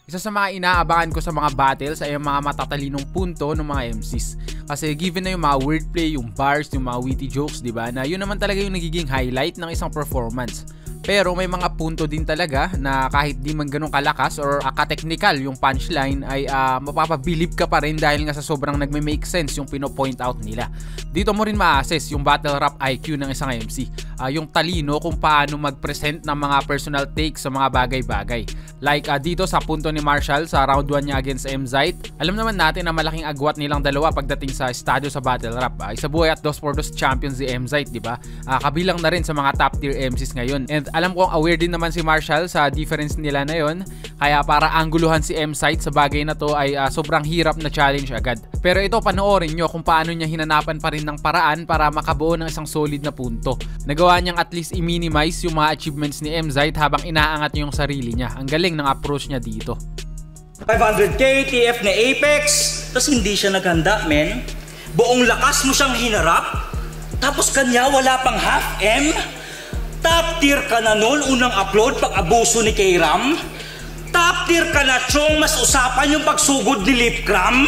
Isa sa mga inaabangan ko sa mga battles ay ang mga matatalinong punto ng mga MCs. Kasi given na yung mga wordplay, yung bars, yung mga witty jokes, diba? Na yun naman talaga yung nagiging highlight ng isang performance. Pero may mga punto din talaga na kahit di man ganun kalakas or ka-technical yung punchline ay mapapabilib ka pa rin dahil nga sa sobrang nagme-make sense yung pino-point out nila. Dito mo rin ma-assess yung battle rap IQ ng isang MC. Yung talino kung paano mag-present ng mga personal takes sa mga bagay-bagay. Like dito sa punto ni Marshall sa round 1 niya against Mzite, alam naman natin na malaking agwat nilang dalawa pagdating sa estadyo sa battle rap. Isabuhay at 2x2 champion si Mzite, diba? Kabilang na rin sa mga top tier MCs ngayon. And alam kong aware din naman si Marshall sa difference nila na yon, kaya para angguluhan si Mzite sa bagay na to ay sobrang hirap na challenge agad. Pero ito, panoorin nyo kung paano niya hinanapan pa rin ng paraan para makabuo ng isang solid na punto. Nagawa niyang at least i-minimize yung mga achievements ni Mzite habang inaangat niya yung sarili niya. Ang galing ng approach niya dito. 500k TF na Apex, tapos hindi siya naghanda, men. Buong lakas mo siyang hinarap, tapos kanya wala pang half M. Top tier ka na nun, unang upload pag abuso ni K-Ram. Top tier ka na, chong, mas usapan yung pagsugod ni Lipcram.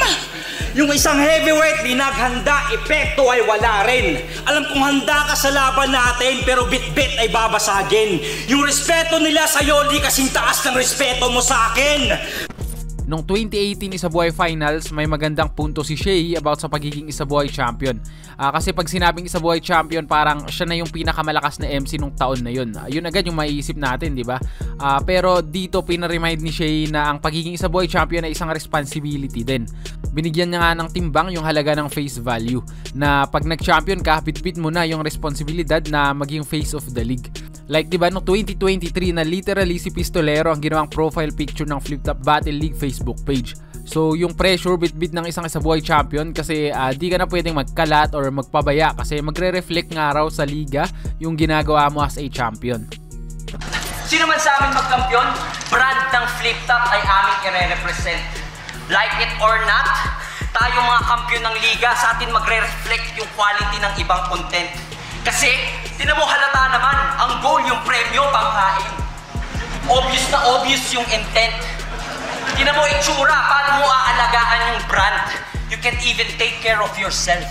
Yung isang heavyweight di naghanda, epekto ay wala rin. Alam kong handa ka sa laban natin, pero bit-bit ay babasagin. Yung respeto nila sa'yo, di kasing taas ng respeto mo sa akin. Noong 2018 Isabuhay Finals, may magandang punto si Shay about sa pagiging Isabuhay Champion. Kasi pag sinabing Isabuhay Champion, parang siya na yung pinakamalakas na MC nung taon na yun. Yun agad yung maiisip natin, di ba? Pero dito pinaremind ni Shay na ang pagiging Isabuhay Champion ay isang responsibility din. Binigyan niya nga ng timbang yung halaga ng face value. Na pag nag-champion ka, bit-bit mo na yung responsibilidad na maging face of the league. Like diba no 2023 na literally si Pistolero ang ginawang profile picture ng Flip Top Battle League Facebook page. So yung pressure bit-bit ng isang Isabuhay champion kasi di ka na pwedeng magkalat or magpabaya kasi magre-reflect nga raw sa liga yung ginagawa mo as a champion. Sino man sa amin magkampiyon, brand ng Flip Top ay aming i-represent. Like it or not, tayo mga kampiyon ng liga, sa atin magre-reflect yung quality ng ibang content. Kasi, tinan mo halata naman, ang goal yung premyo, pangkain. Obvious na obvious yung intent. Tinan mo itsura, paano mo aalagaan yung brand. You can even take care of yourself.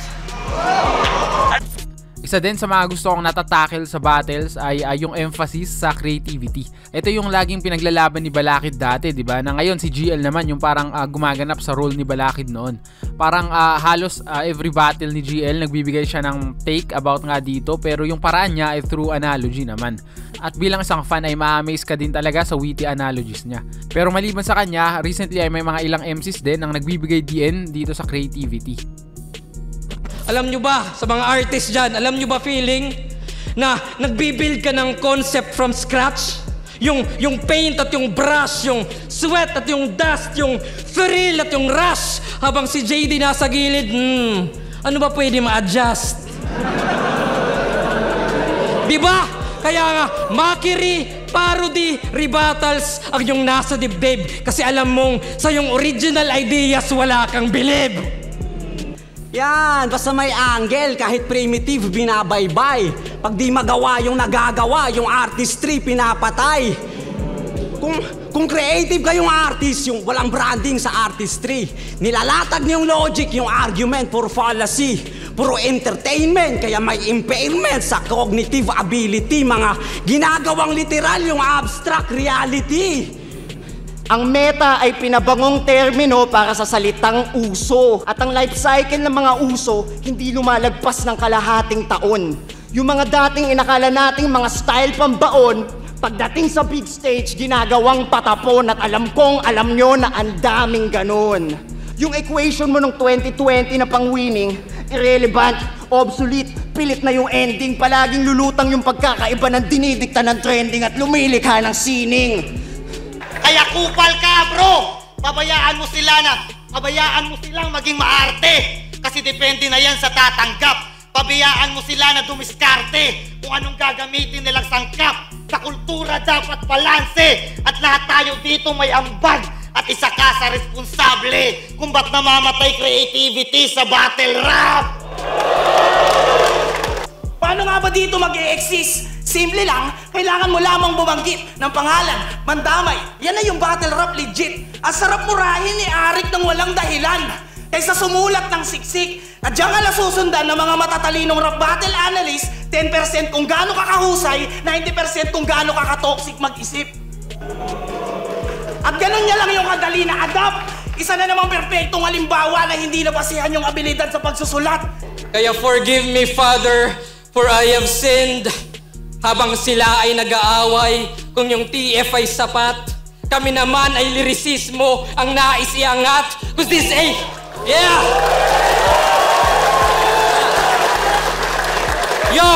Isa din sa mga gusto kong natatackle sa battles ay yung emphasis sa creativity. Ito yung laging pinaglalaban ni Balakid dati, di ba? Na ngayon si GL naman yung parang gumaganap sa role ni Balakid noon. Parang halos every battle ni GL nagbibigay siya ng take about nga dito, pero yung paraan niya ay through analogy naman. At bilang isang fan ay ma-amaze ka din talaga sa witty analogies niya. Pero maliban sa kanya, recently ay may mga ilang MCs din ang nagbibigay DN dito sa creativity. Alam nyo ba, sa mga artists dyan, alam nyo ba feeling na nagbibuild ka ng concept from scratch? Yung paint at yung brush, yung sweat at yung dust, yung thrill at yung rush. Habang si JD nasa gilid, ano ba pwede ma-adjust? Diba? Kaya nga, mockery, parody, rebuttals ang yung nasa dibdib. Kasi alam mong sa yung original ideas wala kang bilib. Yan, basta may angle, kahit primitive, binabaybay. Pag di magawa yung nagagawa, yung artistry, pinapatay. Kung creative kayong artist, yung walang branding sa artistry, nilalatag niyong logic, yung argument, puro fallacy, puro entertainment, kaya may impairment sa cognitive ability, mga ginagawang literal, yung abstract reality. Ang meta ay pinabangong termino para sa salitang uso. At ang life cycle ng mga uso, hindi lumalagpas ng kalahating taon. Yung mga dating inakala nating mga style pambaon, pagdating sa big stage, ginagawang patapon. At alam kong alam nyo na ang daming ganun. Yung equation mo ng 2020 na pang-winning, irrelevant, obsolete, pilit na yung ending. Palaging lulutang yung pagkakaiba ng dinidikta ng trending at lumilikha ng sining. Kaya kupal ka, bro! Pabayaan mo silang maging maarte. Kasi depende na yan sa tatanggap. Pabayaan mo sila na dumiskarte kung anong gagamitin nilang sangkap. Sa kultura dapat balanse. At lahat tayo dito may ambag. At isa ka sa responsable kung ba't namamatay creativity sa battle rap. Paano nga ba dito mag-e-exist Simple lang, kailangan mo lamang bumanggit ng pangalan, mandamay. Yan na yung battle rap legit. Ang sarap murahin ni Arik ng walang dahilan. Kaysa sumulat ng siksik. At diyan nga nasusundan ng mga matatalinong rap battle analyst, 10% kung gaano kakahusay, 90% kung gaano kakatoxic mag-isip. At ganun niya lang yung kadali na adapt. Isa na namang perpektong halimbawa na hindi nabasihan yung abilidad sa pagsusulat. Kaya forgive me, Father, for I have sinned. Habang sila ay nag-aaway, kung yung TF ay sapat, kami naman ay lirisismo ang nais iangat. Cause this ain't... Yeah! Yo!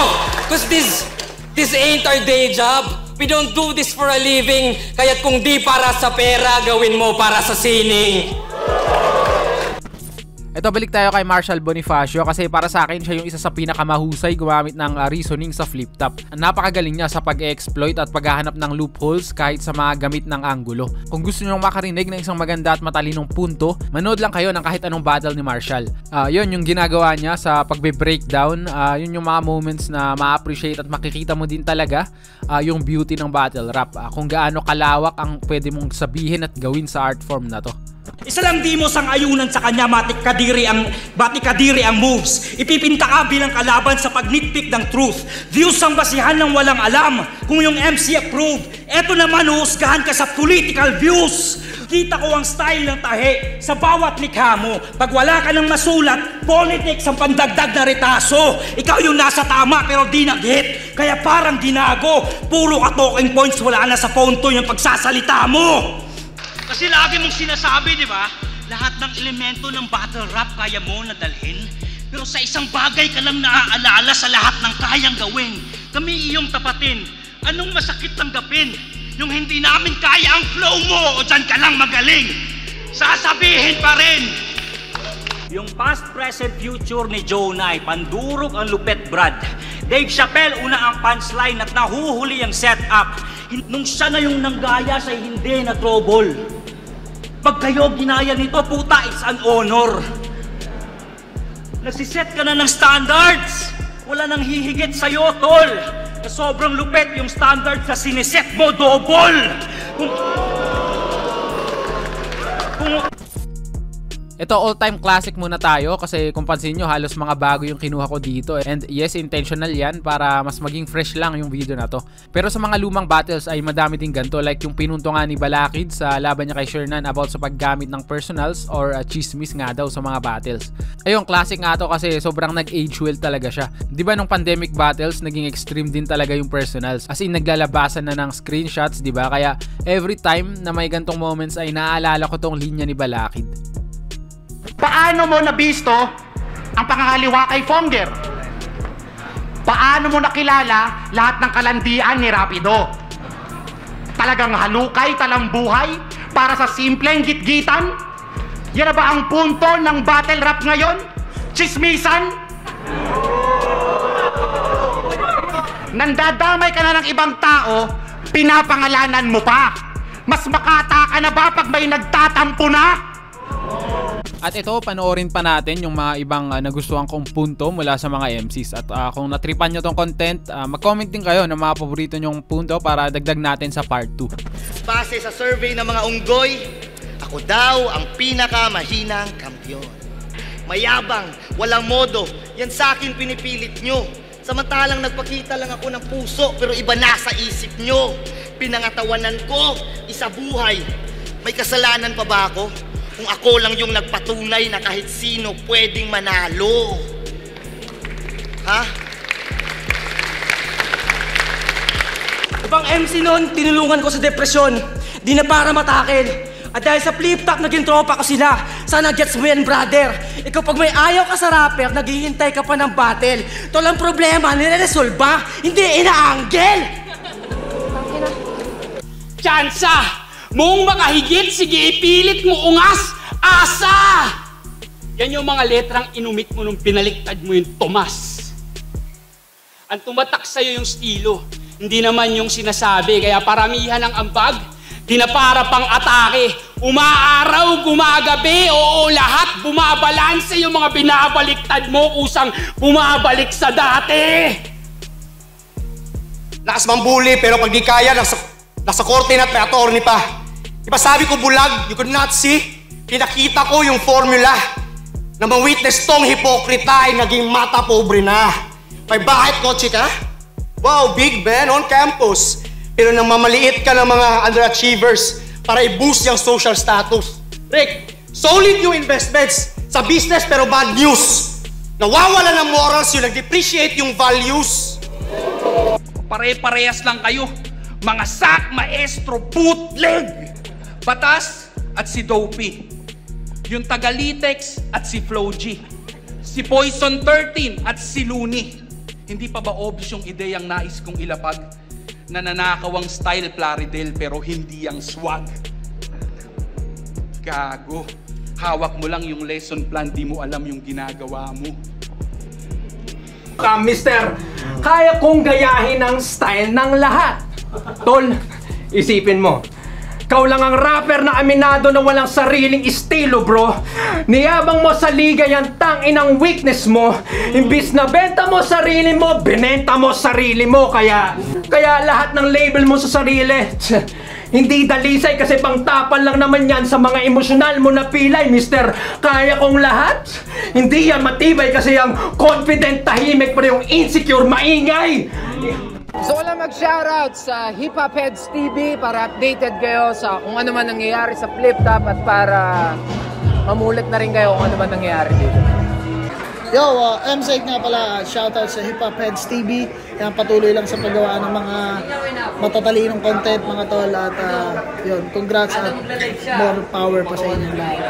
Cause this ain't our day job. We don't do this for a living. Kaya't kung di para sa pera, gawin mo para sa sining. Ito, balik tayo kay Marshall Bonifacio kasi para sa akin siya yung isa sa pinakamahusay gumamit ng reasoning sa flip top. Napakagaling niya sa pag-exploit at paghahanap ng loopholes kahit sa mga gamit ng angulo. Kung gusto niyo makarinig ng isang maganda at matalinong punto, manood lang kayo ng kahit anong battle ni Marshall. Yun yung ginagawa niya sa pagbe-breakdown. Yun yung mga moments na ma-appreciate at makikita mo din talaga yung beauty ng battle rap. Kung gaano kalawak ang pwede mong sabihin at gawin sa art form na to. Isa lang di mo sang-ayunan sa kanya, batik kadiri ang moves. Ipipinta ka bilang kalaban sa pag-nitpick ng truth. Views ang basihan ng walang alam kung yung MC approved. Eto naman, uhusgahan ka sa political views. Kita ko ang style ng tahe sa bawat likha mo. Pag wala ka ng masulat, politics ang pandagdag na retaso. Ikaw yung nasa tama pero di nag-hit. Kaya parang ginago. Puro ka talking points, wala na sa phone to yung pagsasalita mo. Kasi lagi mong sinasabi, di ba? Lahat ng elemento ng battle rap kaya mo nadalhin. Pero sa isang bagay ka lang naaalala sa lahat ng kayang gawin. Kami iyong tapatin. Anong masakit tanggapin? Yung hindi namin kaya ang flow mo o dyan ka lang magaling. Sasabihin pa rin. Yung past, present, future ni Jonah, pandurog ang lupet Brad. Dave Chappelle, una ang punchline at nahuhuli ang setup. Nung siya na yung nanggaya sa hindi na trouble. Pag kayo ginaya nito, puta, it's an honor. Nagsiset ka na ng standards. Wala nang hihigit sa'yo, tol. Na sobrang lupet yung standards na siniset mo, double. Ito, all-time classic muna tayo kasi kung pansin nyo, halos mga bago yung kinuha ko dito. And yes, intentional yan para mas maging fresh lang yung video na to. Pero sa mga lumang battles ay madami din ganito, like yung pinunto nga ni Balakid sa laban niya kay Shernan about sa paggamit ng personals or chismis nga daw sa mga battles. Ayun, classic nga to kasi sobrang nag-age well talaga siya. Diba nung pandemic battles, naging extreme din talaga yung personals. As in, naglalabasan na ng screenshots, diba? Kaya every time na may gantong moments ay naaalala ko tong linya ni Balakid. Paano mo nabisto ang pangangaliwa kay Fonger? Paano mo nakilala lahat ng kalandian ni Rapido? Talagang halukay, talambuhay para sa simpleng gitgitan? Yan na ba ang punto ng battle rap ngayon? Chismisan? Nandadamay ka na ng ibang tao, pinapangalanan mo pa. Mas makata ka na ba pag may nagtatampo na? At ito, panoorin pa natin yung mga ibang nagustuhan kong punto mula sa mga MCs. At kung natripan nyo tong content, mag-comment din kayo ng mga paborito nyong punto para dagdag natin sa part 2. Base sa survey ng mga unggoy, ako daw ang pinakamahinang kampiyon. Mayabang, walang modo, yan sa akin pinipilit nyo. Samantalang nagpakita lang ako ng puso pero iba na sa isip nyo. Pinangatawanan ko, isa buhay. May kasalanan pa ba ako? Kung ako lang yung nagpatunay na kahit sino pwedeng manalo. Ha? Ibang MC noon, tinulungan ko sa depresyon. Di na para matakil. At dahil sa flip top, naging tropa ko sila. Sana gets mo yan, brother. Ikaw pag may ayaw ka sa rapper, naghihintay ka pa ng battle. Ito lang problema, nire-resolba, hindi inaanggel. Tsansa! Mong makahigit, sige ipilit mo ungas, asa! Yan yung mga letrang inumit mo nung pinaliktad mo yung Tomas. Ang tumatak sa'yo yung estilo, hindi naman yung sinasabi, kaya paramihan ng ambag, di na para pang atake. Umaaraw, gumagabi, oo, lahat bumabalanse yung mga binabaliktad mo kusang bumabalik sa dati. Lakas mambuli, pero pag di kaya, nasa korte na at may attorney pa. Diba sabi ko bulag, you could not see? Pinakita ko yung formula na ma-witness tong hipokrita ay naging mata pobre na. May bakit, kotse ka? Wow, big man on campus. Pero nang mamaliit ka ng mga underachievers para i-boost yung social status. Rick, solid yung investments sa business pero bad news. Nawawala ng morals yung nag-depreciate yung values. Pare-parehas lang kayo. Mga sak, maestro, bootleg. Batas at si Dopey. Yung Tagalitex at si Flo G. Si Poison 13 at si Looney. Hindi pa ba obvious yung ideyang nais kong ilapag? Nananakaw ang style Plaridel pero hindi ang swag. Gago. Hawak mo lang yung lesson plan, di mo alam yung ginagawa mo. Mister, kaya kong gayahin ang style ng lahat. Tol, isipin mo. Ikaw lang ang rapper na aminado na walang sariling estilo, bro. Niyabang mo sa liga yung tangin weakness mo. Imbis na benta mo sarili mo, binenta mo sarili mo. Kaya lahat ng label mo sa sarili, hindi dalisay kasi pangtapan lang naman yan sa mga emosyonal mo na pilay, mister. Kaya kong lahat. Hindi yan matibay kasi yung confident tahimik pero yung insecure maingay. So wala mag-shoutout sa Hip Hop Heads TV para updated kayo sa kung ano man nangyayari sa Flip Top at para mamulit na rin kayo kung ano man nangyayari dito. Yo, MSEC nga pala, shoutout sa Hip Hop Heads TV. Yan, patuloy lang sa paggawa ng mga matatalinong content mga tol at yun, congrats at more power pa sa inyo lahat.